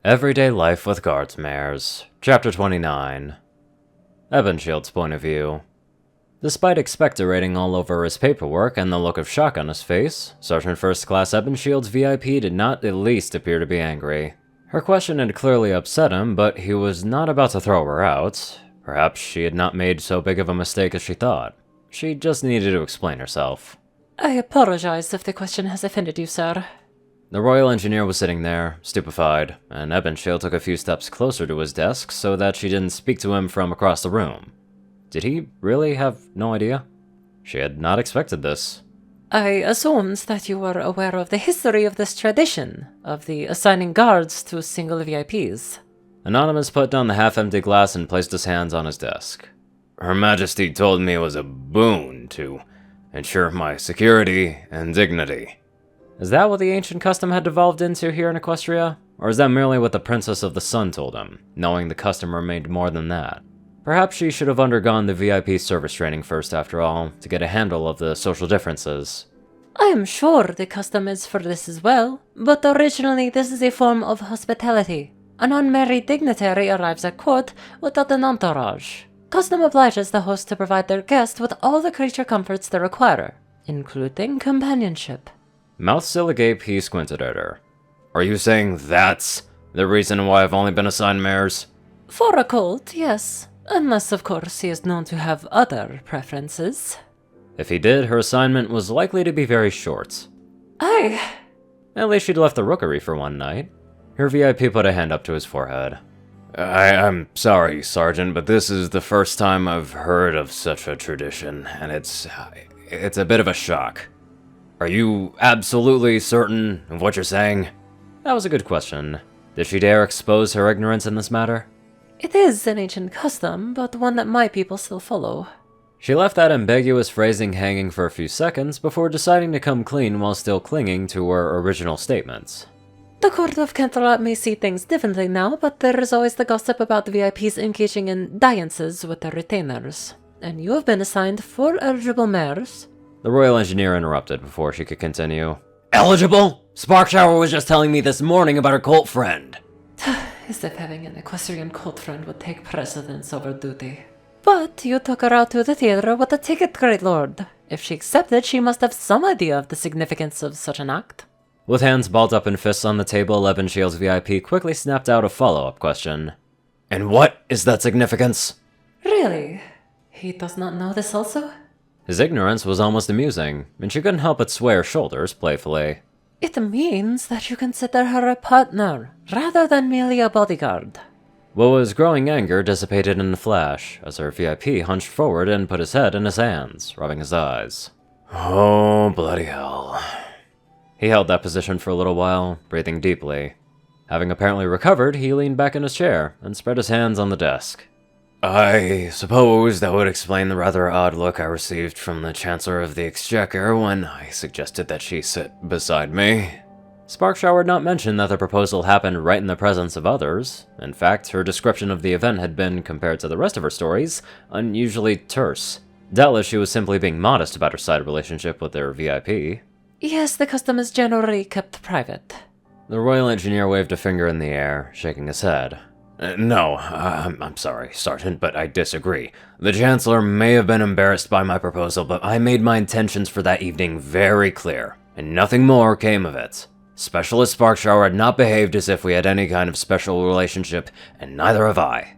Everyday Life with Guardsmares, Chapter 29. Ebenshield's point of view. Despite expectorating all over his paperwork and the look of shock on his face, Sergeant First Class Ebenshield's VIP did not at least appear to be angry. Her question had clearly upset him, but he was not about to throw her out. Perhaps she had not made so big of a mistake as she thought. She just needed to explain herself. I apologize if the question has offended you, sir. The Royal Engineer was sitting there, stupefied, and Ebenshield took a few steps closer to his desk so that she didn't speak to him from across the room. Did he really have no idea? She had not expected this. I assumed that you were aware of the history of this tradition, of the assigning guards to single VIPs. Anonymous put down the half-empty glass and placed his hands on his desk. Her Majesty told me it was a boon to ensure my security and dignity. Is that what the ancient custom had devolved into here in Equestria? Or is that merely what the Princess of the Sun told him, knowing the custom remained more than that? Perhaps she should have undergone the VIP service training first after all, to get a handle of the social differences. I am sure the custom is for this as well, but originally this is a form of hospitality. An unmarried dignitary arrives at court without an entourage. Custom obliges the host to provide their guest with all the creature comforts they require, including companionship. Mouth still agape, he squinted at her. Are you saying that's the reason why I've only been assigned mares? For a cult, yes. Unless, of course, he is known to have other preferences. If he did, her assignment was likely to be very short. At least she'd left the rookery for one night. Her VIP put a hand up to his forehead. I'm sorry, Sergeant, but this is the first time I've heard of such a tradition, and it's a bit of a shock. Are you absolutely certain of what you're saying? That was a good question. Did she dare expose her ignorance in this matter? It is an ancient custom, but one that my people still follow. She left that ambiguous phrasing hanging for a few seconds before deciding to come clean while still clinging to her original statements. The Court of Coulthard may see things differently now, but there is always the gossip about the VIPs engaging in dalliances with their retainers. And you have been assigned 4 eligible mares. The Royal Engineer interrupted before she could continue. Eligible? Sparkshower was just telling me this morning about her cult friend. As if having an equestrian cult friend would take precedence over duty. But you took her out to the theater with a ticket, Great Lord. If she accepted, she must have some idea of the significance of such an act. With hands balled up and fists on the table, Ebenshield's VIP quickly snapped out a follow-up question. And what is that significance? Really? He does not know this also? His ignorance was almost amusing, and she couldn't help but sway her shoulders playfully. It means that you consider her a partner, rather than merely a bodyguard. What was growing anger dissipated in a flash, as her VIP hunched forward and put his head in his hands, rubbing his eyes. Oh, bloody hell. He held that position for a little while, breathing deeply. Having apparently recovered, he leaned back in his chair and spread his hands on the desk. I suppose that would explain the rather odd look I received from the Chancellor of the Exchequer when I suggested that she sit beside me. Sparkshower had not mentioned that the proposal happened right in the presence of others. In fact, her description of the event had been, compared to the rest of her stories, unusually terse. Doubtless she was simply being modest about her side relationship with their VIP. Yes, the custom is generally kept private. The Royal Engineer waved a finger in the air, shaking his head. No, I'm sorry, Sergeant, but I disagree. The Chancellor may have been embarrassed by my proposal, but I made my intentions for that evening very clear, and nothing more came of it. Specialist Sparkshower had not behaved as if we had any kind of special relationship, and neither have I.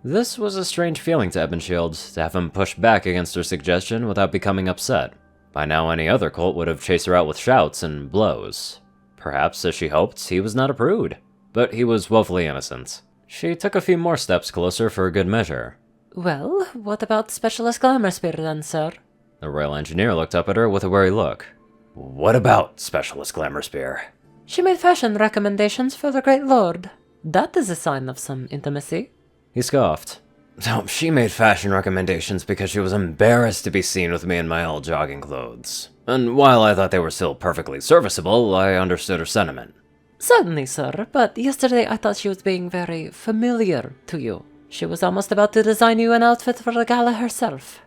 This was a strange feeling to Ebenshield, to have him push back against her suggestion without becoming upset. By now any other cult would have chased her out with shouts and blows. Perhaps, as she hoped, he was not a prude, but he was woefully innocent. She took a few more steps closer for good measure. Well, what about Specialist Glamorspear then, sir? The Royal Engineer looked up at her with a wary look. What about Specialist Glamorspear? She made fashion recommendations for the Great Lord. That is a sign of some intimacy. He scoffed. No, she made fashion recommendations because she was embarrassed to be seen with me in my old jogging clothes. And while I thought they were still perfectly serviceable, I understood her sentiment. Certainly, sir, but yesterday I thought she was being very familiar to you. She was almost about to design you an outfit for the gala herself.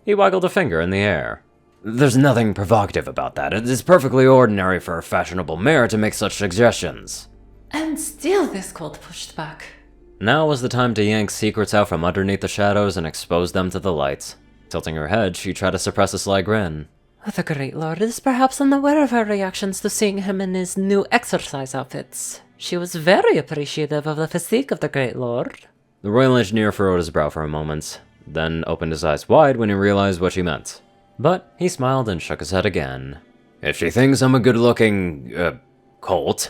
He waggled a finger in the air. There's nothing provocative about that. It is perfectly ordinary for a fashionable mare to make such suggestions. And still this cult pushed back. Now was the time to yank secrets out from underneath the shadows and expose them to the light. Tilting her head, she tried to suppress a sly grin. The Great Lord is perhaps unaware of her reactions to seeing him in his new exercise outfits. She was very appreciative of the physique of the Great Lord. The Royal Engineer furrowed his brow for a moment, then opened his eyes wide when he realized what she meant. But he smiled and shook his head again. If she thinks I'm a good-looking, colt,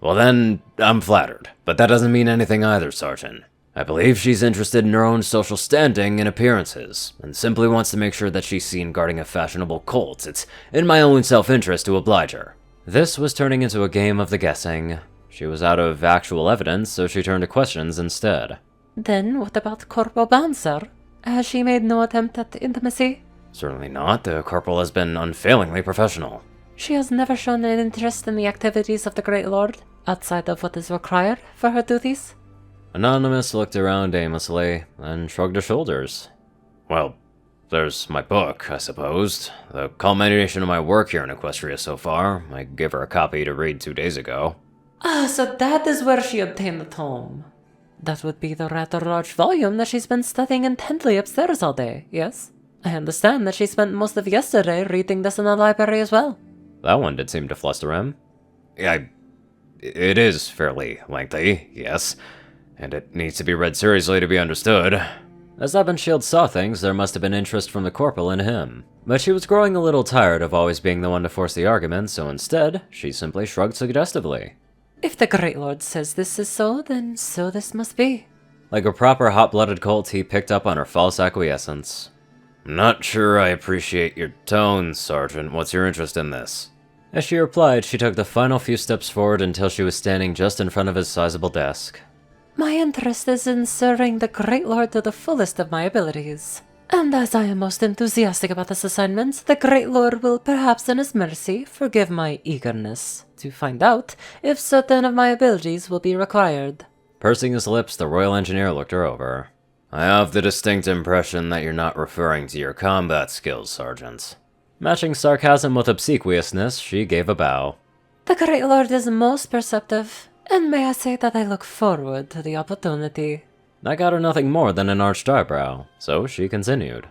well then, I'm flattered. But that doesn't mean anything either, Sergeant. I believe she's interested in her own social standing and appearances, and simply wants to make sure that she's seen guarding a fashionable colt. It's in my own self-interest to oblige her. This was turning into a game of the guessing. She was out of actual evidence, so she turned to questions instead. Then what about Corporal Bouncer? Has she made no attempt at intimacy? Certainly not. The corporal has been unfailingly professional. She has never shown an interest in the activities of the Great Lord, outside of what is required for her duties? Anonymous looked around aimlessly, and shrugged her shoulders. Well, there's my book, I suppose. The culmination of my work here in Equestria so far. I gave her a copy to read 2 days ago. Ah, so that is where she obtained the tome. That would be the rather large volume that she's been studying intently upstairs all day, yes? I understand that she spent most of yesterday reading this in the library as well. That one did seem to fluster him. It is fairly lengthy, yes, and it needs to be read seriously to be understood. As Shield saw things, there must have been interest from the corporal in him. But she was growing a little tired of always being the one to force the argument, so instead, she simply shrugged suggestively. If the Great Lord says this is so, then so this must be. Like a proper hot-blooded colt, he picked up on her false acquiescence. I'm not sure I appreciate your tone, Sergeant. What's your interest in this? As she replied, she took the final few steps forward until she was standing just in front of his sizable desk. My interest is in serving the Great Lord to the fullest of my abilities. And as I am most enthusiastic about this assignment, the Great Lord will perhaps in his mercy forgive my eagerness to find out if certain of my abilities will be required. Pursing his lips, the Royal Engineer looked her over. I have the distinct impression that you're not referring to your combat skills, Sergeant. Matching sarcasm with obsequiousness, she gave a bow. The Great Lord is most perceptive, and may I say that I look forward to the opportunity. That got her nothing more than an arched eyebrow, so she continued.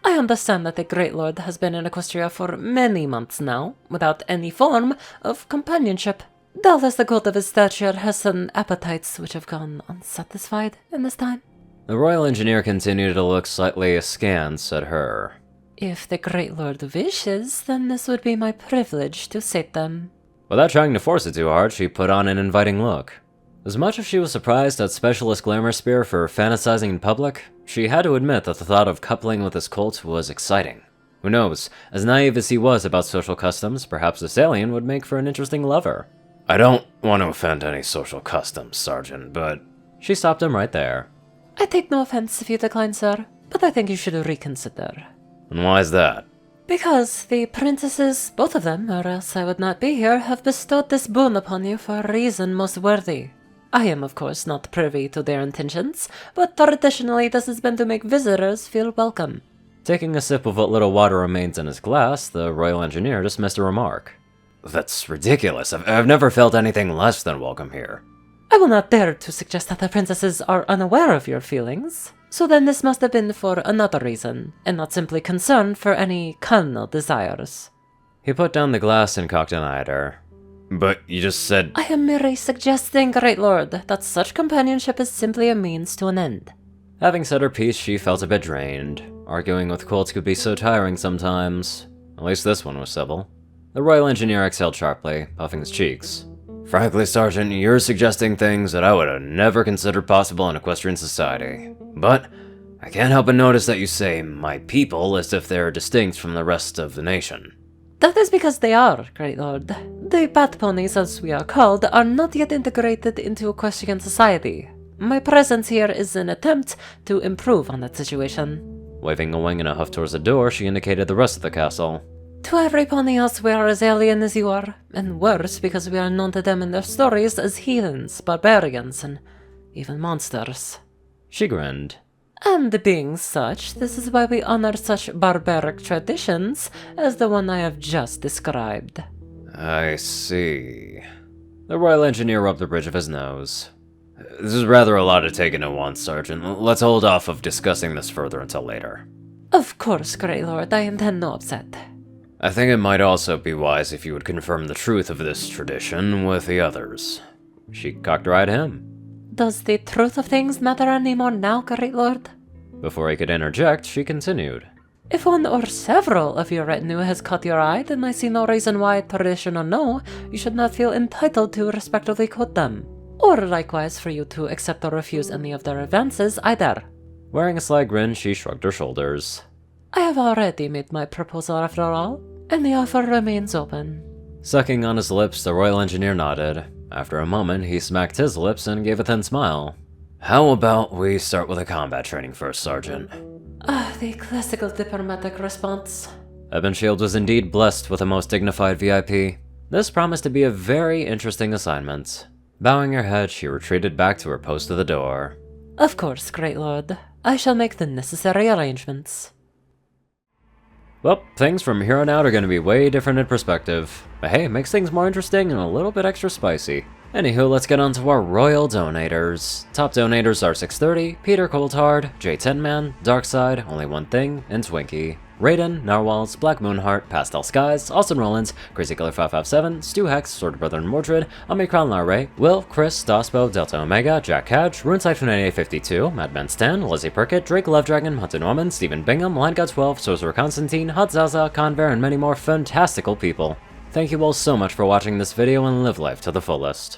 I understand that the Great Lord has been in Equestria for many months now, without any form of companionship. Doubtless the cult of his stature has certain appetites which have gone unsatisfied in this time. The Royal Engineer continued to look slightly askance at her. If the Great Lord wishes, then this would be my privilege to sate them. Without trying to force it too hard, she put on an inviting look. As much as she was surprised at Specialist Glamour Spear for fantasizing in public, she had to admit that the thought of coupling with this cult was exciting. Who knows, as naive as he was about social customs, perhaps this alien would make for an interesting lover. I don't want to offend any social customs, Sergeant, but... She stopped him right there. I take no offense if you decline, sir, but I think you should reconsider. And why is that? Because the princesses, both of them, or else I would not be here, have bestowed this boon upon you for a reason most worthy. I am, of course, not privy to their intentions, but traditionally this has been to make visitors feel welcome. Taking a sip of what little water remains in his glass, the Royal Engineer dismissed a remark. That's ridiculous. I've never felt anything less than welcome here. I will not dare to suggest that the princesses are unaware of your feelings. So then this must have been for another reason, and not simply concern for any carnal desires. He put down the glass and cocked an eye at her. But you just said... I am merely suggesting, Great Lord, that such companionship is simply a means to an end. Having said her piece, she felt a bit drained. Arguing with colts could be so tiring sometimes. At least this one was civil. The Royal Engineer exhaled sharply, puffing his cheeks. Frankly, Sergeant, you're suggesting things that I would have never considered possible in equestrian society. But I can't help but notice that you say, my people, as if they're distinct from the rest of the nation. That is because they are, Great Lord. The Bat Ponies, as we are called, are not yet integrated into equestrian society. My presence here is an attempt to improve on that situation. Waving a wing and a huff towards the door, she indicated the rest of the castle. To every pony else we are as alien as you are, and worse because we are known to them in their stories as heathens, barbarians, and even monsters. She grinned. And being such, this is why we honor such barbaric traditions as the one I have just described. I see. The Royal Engineer rubbed the bridge of his nose. This is rather a lot to take in at once, Sergeant. Let's hold off of discussing this further until later. Of course, Grey Lord, I intend no upset. I think it might also be wise if you would confirm the truth of this tradition with the others. She cocked her eye at him. Does the truth of things matter any more now, Great Lord? Before he could interject, she continued. If one or several of your retinue has caught your eye, then I see no reason why, tradition or no, you should not feel entitled to respectively quote them. Or likewise for you to accept or refuse any of their advances, either. Wearing a sly grin, she shrugged her shoulders. I have already made my proposal after all, and the offer remains open. Sucking on his lips, the Royal Engineer nodded. After a moment, he smacked his lips and gave a thin smile. How about we start with a combat training first, Sergeant? The classical diplomatic response. Ebonshield was indeed blessed with a most dignified VIP. This promised to be a very interesting assignment. Bowing her head, she retreated back to her post at the door. Of course, Great Lord. I shall make the necessary arrangements. Well, things from here on out are going to be way different in perspective. But hey, it makes things more interesting and a little bit extra spicy. Anywho, let's get on to our royal donators. Top donators are 630, Peter Coulthard, J10Man, Darkside, Only One Thing, and Twinkie. Raiden, Narwhals, Black Moonheart, Pastel Skies, Austin Rollins, Crazy Killer 557, Stu Hex, Sword Brother and Mordred, Omicron Larray, Will, Chris, Dospo, Delta Omega, Jack Cadge, RuneSiphon 9852, Madman Stan, Lizzie Perkett, Drake Lovedragon, Hunter Norman, Stephen Bingham, Line God 12, Sorcerer Constantine, Hot Zaza, Conver, and many more fantastical people. Thank you all so much for watching this video and live life to the fullest.